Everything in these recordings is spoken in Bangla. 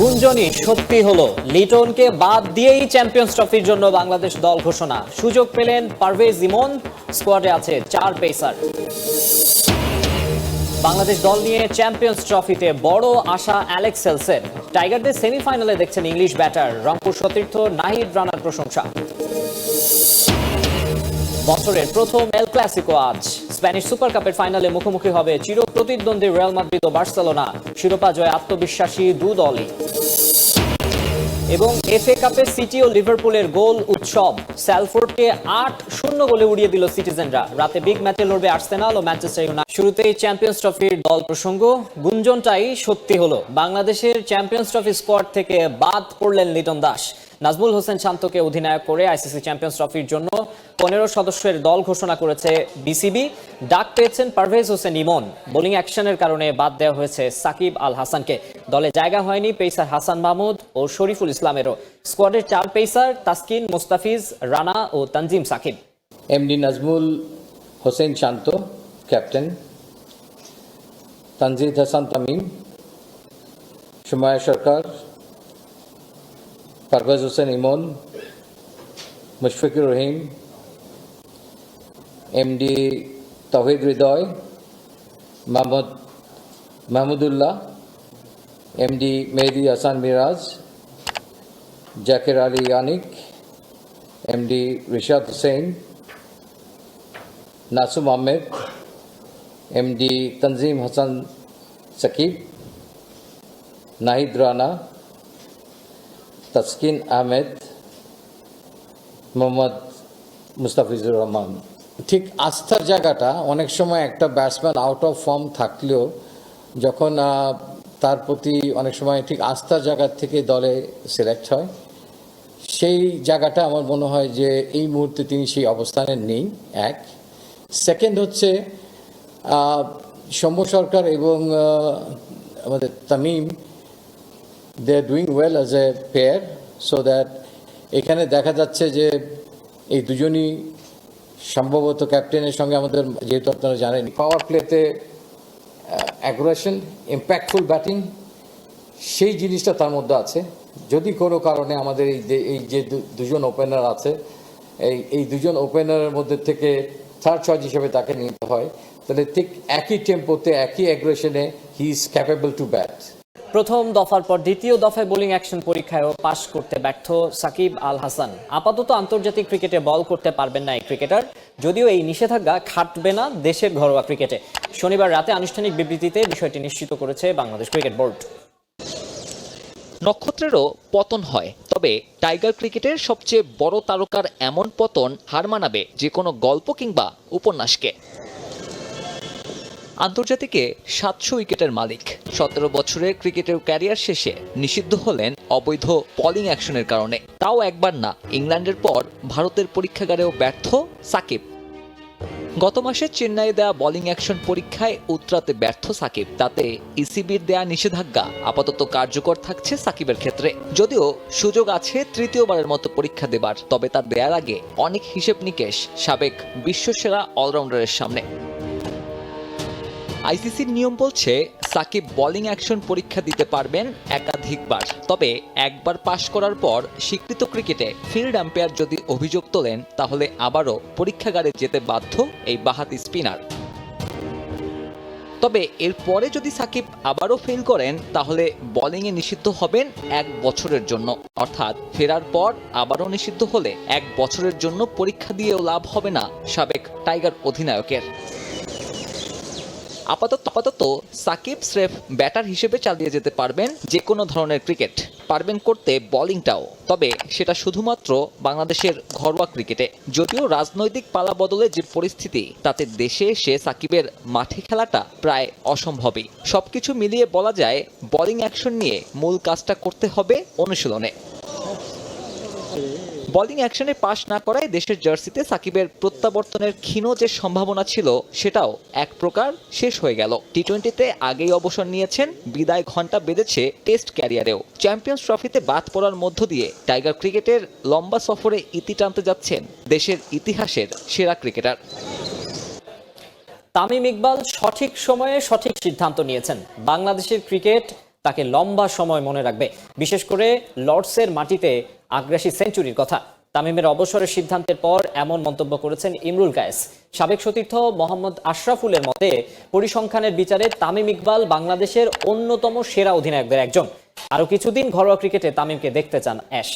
গুঞ্জনই সত্যি হলো, লিটনকে বাদ দিয়েই চ্যাম্পিয়ন্স ট্রফির জন্য বাংলাদেশ দল ঘোষণা। সুযোগ পেলেন পারভেজ ইমন, স্কোয়াডে আছে 4 পেসার। বাংলাদেশ দল নিয়ে চ্যাম্পিয়ন্স ট্রফিতে বড় আশা অ্যালেক্স হেলসের। টাইগারদের সেমিফাইনালে দেখছেন ইংলিশ ব্যাটার, রংপুর সতীর্থ নাহিদ রানার প্রশংসা। বছরের প্রথম এল ক্লাসিকো আজ। স্প্যানিশ সুপার কাপের ফাইনালে মুখোমুখি হবে চির প্রতিদ্বন্দ্বী রিয়াল মাদ্রিদ ও বার্সেলোনা। শিরোপা জয়ে আত্মবিশ্বাসী দু দলই। এবং এফএ কাপে সিটি ও লিভারপুলের গোল উৎসব। স্যালফোর্ডকে 8-0 গোলে উড়িয়ে দিল সিটিজেনরা। রাতে বিগ ম্যাচে লড়বে আর্সেনাল ও ম্যানচেস্টার ইউনাইটেড। শুরুতেই চ্যাম্পিয়ন্স ট্রফির দল প্রসঙ্গ। গুঞ্জনটাই সত্যি হলো, বাংলাদেশের চ্যাম্পিয়ন্স ট্রফি স্কোয়াড থেকে বাদ পড়লেন লিটন দাস। নাজমুল হোসেন শান্তকে অধিনায়ক করে আইসিসি চ্যাম্পিয়ন্স ট্রফির জন্য 15 সদস্যের দল ঘোষণা করেছে বিসিবি। ডাক পেয়েছেন পারভেজ হোসেন ইমন। বোলিং অ্যাকশনের কারণে বাদ দেওয়া হয়েছে সাকিব আল হাসানকে। দলে জায়গা হয়নি পেসার হাসান মাহমুদ ও শরীফুল ইসলামেরও। স্কোয়াডের 4 পেসার তাসকিন, মোস্তাফিজ, রানা ও তানজিম সাকিব। এমডি নাজমুল হোসেন শান্ত ক্যাপ্টেন, তানজিদ হাসান তামিম, সুমায়া সরকার, পারভেজ হোসেন ইমন, মুশফিকুর রহিম, এমডি তৌহিদ হৃদয়, মাহমুদুল্লাহ, এমডি মেহেদি হাসান মিরাজ, জাকির আলী আনিক, এমডি রিশাদ হুসেন, নাসুম আহমেদ, এমডি তনজিম হাসান সাকিব, নাহিদ রানা, তাসকিন আহমেদ, মোহাম্মদ মুস্তাফিজুর রহমান। ঠিক আস্থার জায়গাটা অনেক সময় একটা ব্যাটসম্যান আউট অফ ফর্ম থাকলেও যখন তার প্রতি অনেক সময় ঠিক আস্থার জায়গা থেকে দলে সিলেক্ট হয়, সেই জায়গাটা আমার মনে হয় যে এই মুহূর্তে তিনি সেই অবস্থানে নেই। এক সেকেন্ড হচ্ছে সৌম্য সরকার এবং আমাদের Tamim, they are doing well as a pair, so that এখানে দেখা যাচ্ছে যে এই দুজনই সম্ভবত ক্যাপ্টেনের সঙ্গে আমাদের, যেহেতু আপনারা জানেন, পাওয়ার প্লেতে অ্যাগ্রেশন, ইম্প্যাক্টফুল ব্যাটিং, সেই জিনিসটা তার মধ্যে আছে। যদি কোনো কারণে আমাদের এই যে দুজন ওপেনার আছে, এই দুজন ওপেনারের মধ্যে থেকে থার্ড চয়েস হিসেবে তাকে নিতে হয়, তাহলে ঠিক একই টেম্পোতে একই অ্যাগ্রেশনে he is capable to bat. প্রথম দফার পর দ্বিতীয় দফায় বোলিং অ্যাকশন পরীক্ষায়ও পাশ করতে ব্যর্থ সাকিব আল হাসান। আপাতত আন্তর্জাতিক ক্রিকেটে বল করতে পারবেন না এই ক্রিকেটার, যদিও এই নিষেধাজ্ঞা খাটবে না দেশের ঘরোয়া ক্রিকেটে। শনিবার রাতে আনুষ্ঠানিক বিবৃতিতে বিষয়টি নিশ্চিত করেছে বাংলাদেশ ক্রিকেট বোর্ড। নক্ষত্রেরও পতন হয়, তবে টাইগার ক্রিকেটের সবচেয়ে বড় তারকার এমন পতন হার মানাবে যে কোনো গল্প কিংবা উপন্যাসকে। আন্তর্জাতিকে 700 উইকেটের মালিক, 17 বছরের ক্রিকেটের ক্যারিয়ার শেষে নিষিদ্ধ হলেন অবৈধ বোলিং অ্যাকশনের কারণে। তাও একবার না, ইংল্যান্ডের পর ভারতের পরীক্ষাগারেও ব্যর্থ সাকিব। গত মাসে চেন্নাইয়ে দেয়া বোলিং অ্যাকশন পরীক্ষায় উতরাতে ব্যর্থ সাকিব। তাতে ইসিবির দেয়া নিষেধাজ্ঞা আপাতত কার্যকর থাকছে সাকিবের ক্ষেত্রে। যদিও সুযোগ আছে তৃতীয়বারের মতো পরীক্ষা দেবার, তবে তা দেওয়ার আগে অনেক হিসেব নিকেশ সাবেক বিশ্বসেরা অলরাউন্ডারের সামনে। আইসিসির নিয়ম বলছে সাকিব বোলিং অ্যাকশন পরীক্ষা দিতে পারবেন একাধিকবার, তবে একবার পাশ করার পর স্বীকৃত ক্রিকেটে ফিল্ড আম্পায়ার যদি অভিযোগ তোলেন, তাহলে আবারও পরীক্ষাগারে যেতে বাধ্য এই বাঁহাতি স্পিনার। তবে এরপরে যদি সাকিব আবারও ফেল করেন, তাহলে বোলিংয়ে নিষিদ্ধ হবেন 1 বছরের জন্য। অর্থাৎ ফেরার পর আবারও নিষিদ্ধ হলে 1 বছরের জন্য পরীক্ষা দিয়েও লাভ হবে না সাবেক টাইগার অধিনায়কের। আপাতত সাকিব স্রেফ ব্যাটার হিসেবে চালিয়ে যেতে পারবেন যে কোনো ধরনের ক্রিকেট, পারবেন করতে বোলিংটাও, তবে সেটা শুধুমাত্র বাংলাদেশের ঘরোয়া ক্রিকেটে। যদিও রাজনৈতিক পালাবদলে যে পরিস্থিতি, তাতে দেশে এসে সাকিবের মাঠে খেলাটা প্রায় অসম্ভবই। সবকিছু মিলিয়ে বলা যায় বোলিং অ্যাকশন নিয়ে মূল কাজটা করতে হবে অনুশীলনে। বোলিং অ্যাকশনে পাশ না করায় দেশের জার্সিতে সাকিবের প্রত্যাবর্তনের ক্ষীণ যে সম্ভাবনা ছিল, সেটাও এক প্রকার শেষ হয়ে গেল। টি-20তে আগেই অবসর নিয়েছেন, বিদায় ঘণ্টা বেঁধেছে টেস্ট ক্যারিয়ারেও। চ্যাম্পিয়ন্স ট্রফিতে বাদ পড়ার মধ্য দিয়ে টাইগার ক্রিকেটের লম্বা সফরে ইতি টানতে যাচ্ছেন দেশের ইতিহাসের সেরা ক্রিকেটার। তামিম ইকবাল সঠিক সময়ে সঠিক সিদ্ধান্ত নিয়েছেন। বাংলাদেশের ক্রিকেট তাকে লম্বা সময় মনে রাখবে, বিশেষ করে লর্ডসের মাটিতে আগ্রাসী সেঞ্চুরির কথা। তামিমের অবসরের সিদ্ধান্তের পর এমন মন্তব্য করেছেন ইমরুল কায়েস। সাবেক সতীর্থ মোহাম্মদ আশরাফুলের মতে পরিসংখ্যানের বিচারে তামিম ইকবাল বাংলাদেশের অন্যতম সেরা অধিনায়কদের একজন। আরও কিছুদিন ঘরোয়া ক্রিকেটে তামিমকে দেখতে চান অ্যাশ।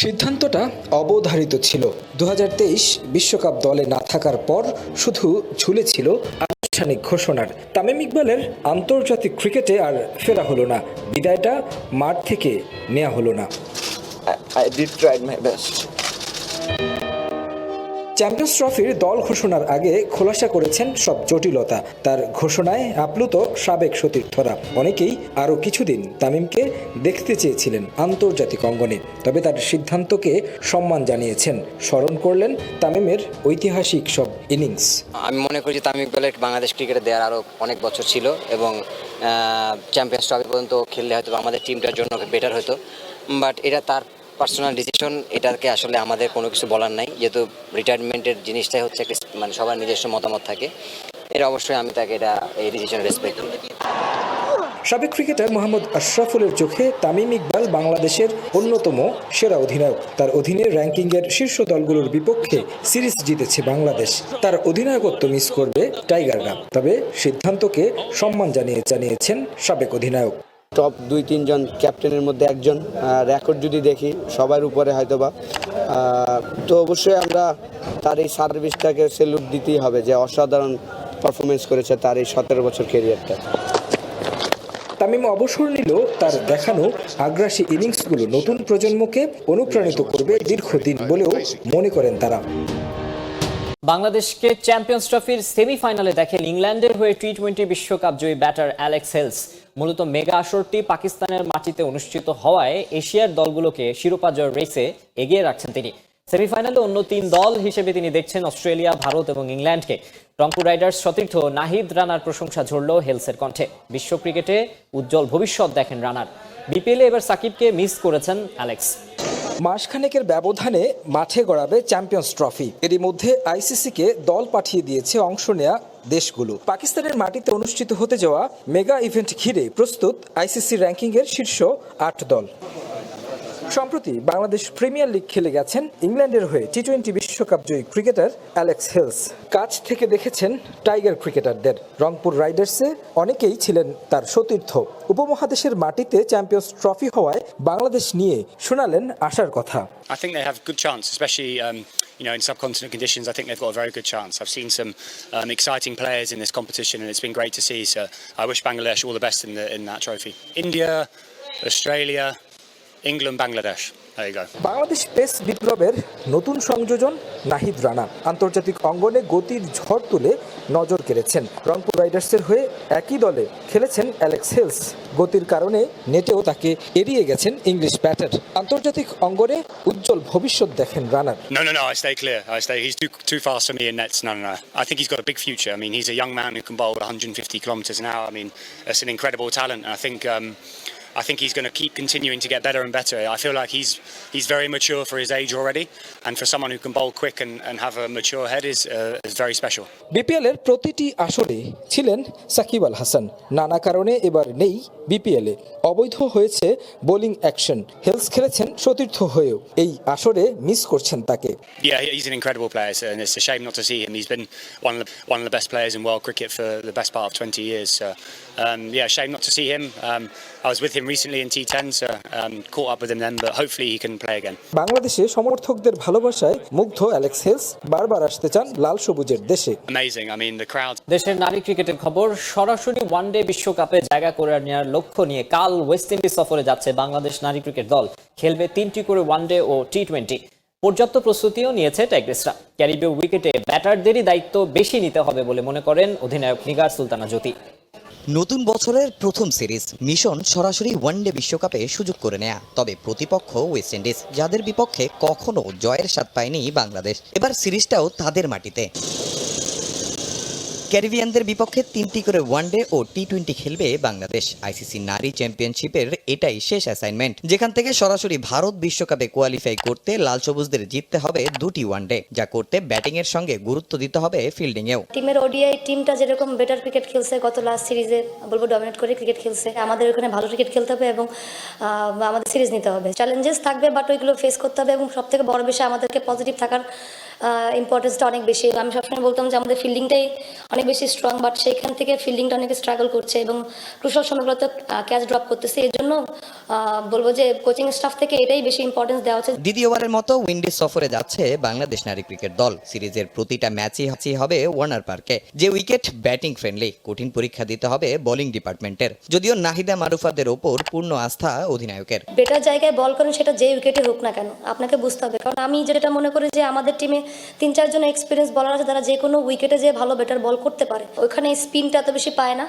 সিদ্ধান্তটা অবধারিত ছিল। 2023 বিশ্বকাপ দলে না থাকার পর শুধু ঝুলেছিল আনুষ্ঠানিক ঘোষণার। তামিম ইকবালের আন্তর্জাতিক ক্রিকেটে আর ফেরা হলো না, বিদায়টা মাঠ থেকে নেওয়া হলো না। চ্যাম্পিয়ন্স ট্রফির দল ঘোষণার আগে খোলাসা করেছেন সব জটিলতা। তার ঘোষণায় আপ্লুত সাবেক সতীর্থরা। অনেকেই আরও কিছুদিন তামিমকে দেখতে চেয়েছিলেন আন্তর্জাতিক অঙ্গনে, তবে তার সিদ্ধান্তকে সম্মান জানিয়েছেন, স্মরণ করলেন তামিমের ঐতিহাসিক সব ইনিংস। আমি মনে করি যে তামিম ইকবালের বাংলাদেশ ক্রিকেটে দেওয়ার আরও অনেক বছর ছিল এবং চ্যাম্পিয়ন্স ট্রফি পর্যন্ত খেললে হয়তো আমাদের টিমটার জন্য বেটার হতো, বাট এটা তার পার্সোনাল ডিসিশন। এটাকে আসলে আমাদের কোনো কিছু বলার নাই, যেহেতু রিটায়ারমেন্টের জিনিসটাই হচ্ছে একটা মানে সবার নিজস্ব মতামত থাকে। এটা অবশ্যই আমি তাকে এই ডিসিশন রেসপেক্ট করি। সাবেক ক্রিকেটার মোহাম্মদ আশরাফুলের চোখে তামিম ইকবাল বাংলাদেশের অন্যতম সেরা অধিনায়ক। তার অধীনে র্যাঙ্কিংয়ের শীর্ষ দলগুলোর বিপক্ষে সিরিজ জিতেছে বাংলাদেশ। তার অধিনায়কত্ব মিস করবে টাইগাররা, তবে সিদ্ধান্তকে সম্মান জানিয়েছেন সাবেক অধিনায়ক। টপ 2-3 জন ক্যাপ্টেনের মধ্যে একজন, রেকর্ড যদি দেখি সবার উপরে হয়তোবা, তো অবশ্যই আমরা তার এই সার্ভিসটাকে স্যালুট দিতেই হবে যে অসাধারণ পারফরমেন্স করেছে তার এই 17 বছর ক্যারিয়ারটা। তামিম অবসর নিল, তার দেখানো আগ্রাসী ইনিংসগুলো নতুন প্রজন্মকে অনুপ্রাণিত করবে দীর্ঘদিন বলেও মনে করেন তারা। বাংলাদেশকে চ্যাম্পিয়ন্স ট্রফির সেমিফাইনালে দেখেন ইংল্যান্ডের হয়ে টি-20 বিশ্বকাপ জয়ী ব্যাটার অ্যালেক্স হেলস। মূলত মেগা আসরটি পাকিস্তানের মাটিতে অনুষ্ঠিত হওয়ায় এশিয়ার দলগুলোকে শিরোপা জয়ের রেসে এগিয়ে রাখছেন তিনি। সেমিফাইনালে অন্য 3 দল হিসেবে তিনি দেখছেন অস্ট্রেলিয়া, ভারত এবং ইংল্যান্ডকে। রংপুর রাইডার্স সতীর্থ নাহিদ রানার প্রশংসা ঝরল হেলসের কণ্ঠে। বিশ্ব ক্রিকেটে উজ্জ্বল ভবিষ্যৎ দেখেন রানার। বিপিএলে এবার সাকিবকে মিস করেছেন অ্যালেক্স। মাসখানেকের ব্যবধানে মাঠে গড়াবে চ্যাম্পিয়ন্স ট্রফি। এরই মধ্যে আইসিসিকে দল পাঠিয়ে দিয়েছে অংশ নেয়া দেশগুলো। পাকিস্তানের মাটিতে অনুষ্ঠিত হতে যাওয়া মেগা ইভেন্ট ঘিরে প্রস্তুত আইসিসি র্যাঙ্কিংয়ের শীর্ষ 8 দল। সম্প্রতি বাংলাদেশ প্রিমিয়ার লিগ খেলে গেছেন ইংল্যান্ডের হয়ে টি-20 বিশ্বকাপ জয়ী ক্রিকেটার অ্যালেক্স হেলস। কাছ থেকে দেখেছেন টাইগার ক্রিকেটারদের। রংপুর রাইডার্সে অনেকেই ছিলেন তার সতীর্থ। উপমহাদেশের মাটিতে চ্যাম্পিয়ন্স ট্রফি হওয়ায় বাংলাদেশ নিয়ে শোনালেন আশার কথা। I think they have a good chance, especially in subcontinent conditions. I think they've got a very good chance. I've seen some exciting players in this competition, and it's been great to see. So I wish Bangladesh all the best in that trophy. India, Australia, England, Bangladesh. There you go. Bangladesh pace বিপ্লবের নতুন সংযোজন নাহিদ রানা আন্তর্জাতিক অঙ্গনে গতির ঝড় তুলে নজর কেড়েছেন। রংপুর রাইডার্সের হয়ে একই দলে খেলেছেন অ্যালেক্স হেলস। গতির কারণে নেটেও তাকে এড়িয়ে গেছেন ইংলিশ ব্যাটার। আন্তর্জাতিক অঙ্গনে উজ্জ্বল ভবিষ্যৎ দেখেন রানার। No. I stay clear. He's too fast for me in nets. No. I think he's got a big future. I mean, he's a young man who can bowl 150 kilometres an hour. I mean, that's an incredible talent. And I think he's going to keep continuing to get better and better. I feel like he's very mature for his age already, and for someone who can bowl quick and have a mature head is very special. বিপিএলের প্রতিটি আসরে ছিলেন সাকিব আল হাসান। নানা কারণে এবার নেই বিপিএলে। অবৈধ হয়েছে বোলিং অ্যাকশন। হেলস খেলেছেন সতীর্থ হয়েও এই আসরে মিস করছেন তাকে। Yeah, he's an incredible player, and it's a shame not to see him. He's been one of the best players in world cricket for the best part of 20 years. So, shame not to see him. I was with him recently in T10, so caught up with him then, but hopefully he can play again. বাংলাদেশে সমর্থকদের ভালোবাসায় মুগ্ধ অ্যালেক্স হেলস বারবার আসতে চান লাল সবুজের দেশে। Amazing. I mean, the crowd. দেশের নারী ক্রিকেটের খবর। সরাসরি ওয়ানডে বিশ্বকাপে জায়গা করে নেওয়ার লক্ষ্য নিয়ে কাল ওয়েস্ট ইন্ডিজ সফরে যাচ্ছে বাংলাদেশ নারী ক্রিকেট দল। খেলবে 3টি করে ওয়ানডে ও টি-20। পর্যাপ্ত প্রস্তুতিও নিয়েছে টাইগ্রেসরা। ক্যারিবীয় উইকেটে ব্যাটারদেরই দায়িত্ব বেশি নিতে হবে বলে মনে করেন অধিনায়ক নিগার সুলতানা জ্যোতি। নতুন বছরের প্রথম সিরিজ মিশন সরাসরি ওয়ানডে বিশ্বকাপে সুযোগ করে নেয়া। তবে প্রতিপক্ষ ওয়েস্ট ইন্ডিজ, যাদের বিপক্ষে কখনো জয়ের স্বাদ পায়নি বাংলাদেশ। এবার সিরিজটাও তাদের মাটিতে। ক্যারিবিয়ানদের বিপক্ষে 3টি করে ওয়ানডে ও টি-20 খেলবে বাংলাদেশ। আইসিসি নারী চ্যাম্পিয়নশিপের এটাই শেষ অ্যাসাইনমেন্ট, যেখান থেকে সরাসরি ভারত বিশ্বকাপে কোয়ালিফাই করতে লাল সবুজদের জিততে হবে 2টি ওয়ানডে, যা করতে ব্যাটিং এর সঙ্গে গুরুত্ব দিতে হবে ফিল্ডিংয়েও। টিমের ওডিআই টিমটা যেরকম বেটার ক্রিকেট খেলছে, গত লাস্ট সিরিজে বলবো ডমিনেট করে ক্রিকেট খেলছে, আমাদের ওখানে ভালো ক্রিকেট খেলতে হবে এবং আমাদের সিরিজ নিতে হবে। চ্যালেঞ্জেস থাকবে বাট ওইগুলো ফেস করতে হবে এবং সবথেকে বড় বিষয় আমাদেরকে পজিটিভ থাকার ইম্পর্টেন্সটা অনেক বেশি। আমি সবসময় বলতাম যে আমাদের ফিল্ডিংটাই অনেক বেশি স্ট্রং, বাট সেইখান থেকে ফিল্ডিংটা অনেকে স্ট্রাগল করছে এবং ক্রুশাল সময়গুলোতে ক্যাচ ড্রপ করতেছে। এর জন্য বলবো যে কোচিং স্টাফ থেকে এটাই বেশি ইম্পর্টেন্স দেওয়া হচ্ছে। দ্বিতীয়বারের মতো উইন্ডিজ সফরে যাচ্ছে বাংলাদেশ নারী ক্রিকেট দল। সিরিজের প্রতিটা ম্যাচই হবে ওয়ার্নার পার্কে, যে উইকেট ব্যাটিং ফ্রেন্ডলি। কঠিন পরীক্ষা দিতে হবে বোলিং ডিপার্টমেন্টের, যদিও নাহিদা মারুফাদের ওপর পূর্ণ আস্থা অধিনায়কের। বেটার জায়গায় বল করেন সেটা যে উইকেটে হোক না কেন, আপনাকে বুঝতে হবে। কারণ আমি যেটা মনে করি যে আমাদের টিমে 3-4 জন এক্সপিরিয়েন্স বলার আছে, যারা যে কোনো উইকেটে যে ভালো বেটার বল করতে পারে। ওইখানে স্পিনটা এত বেশি পায় না,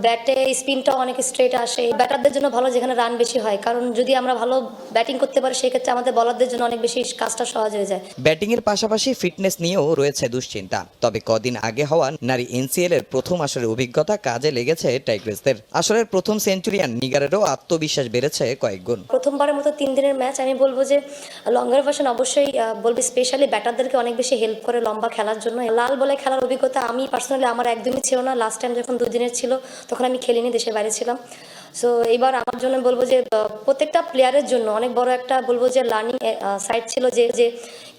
ব্যাটে স্পিনটা অনেক স্ট্রেট আসে। ব্যাটারদের জন্য ভালো যেখানে রান বেশি হয়, কারণ যদি আমরা ভালো ব্যাটিং করতে পারি সেক্ষেত্রে আমাদের বলারদের জন্য অনেক বেশি কাজটা সহজ হয়ে যায়। ব্যাটিং এর পাশাপাশি ফিটনেস নিয়েও রয়েছে দুশ্চিন্তা। তবে কদিন আগে হওয়া নারী এনসিএল এর প্রথম আসরের অভিজ্ঞতা কাজে লেগেছে টাইগ্রেসদের। আসরের প্রথম সেঞ্চুরিয়ান নিগারেরও আত্মবিশ্বাস বেড়েছে কয়েক গুণ। প্রথমবারের মতো 3 দিনের ম্যাচ, আমি বলবো যে লঙ্গার ভার্সন অবশ্যই বলবো স্পেশালি ব্যাটারদেরকে অনেক বেশি হেল্প করে লম্বা খেলার জন্য। লাল বলে খেলার অভিজ্ঞতা আমি পার্সোনালি আমার একদমই ছিল না। লাস্ট টাইম যখন 2 দিনের ছিল তখন আমি খেলিনি, দেশের বাইরে ছিলাম। সো এইবার আমার জন্য বলবো যে প্রত্যেকটা প্লেয়ারের জন্য অনেক বড় একটা বলবো যে লার্নিং সাইড ছিল, যে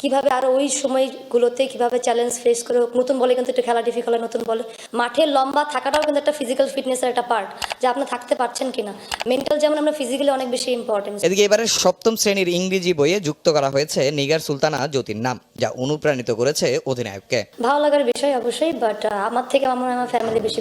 কিভাবে আরো ওই সময়গুলোতে কিভাবে চ্যালেঞ্জ ফেস করে। নতুন বলে কিন্তু একটু খেলা ডিফিকাল্ট হয়, নতুন বলে মাঠে লম্বা থাকাটাও কিন্তু একটা ফিজিক্যাল ফিটনেসের একটা পার্ট, যে আপনি থাকতে পারছেন কিনা। মেন্টাল যেমন আমরা ফিজিক্যালি অনেক বেশি ইম্পর্টেন্ট। এদিকে এবারের 7ম শ্রেণীর ইংরেজি বইয়ে যুক্ত করা হয়েছে নিগার সুলতানা জ্যোতির নাম, যা অনুপ্রাণিত করেছে অধিনায়ককে। ভালো লাগার বিষয় অবশ্যই, বাট আমার থেকে আমার ফ্যামিলি বেশি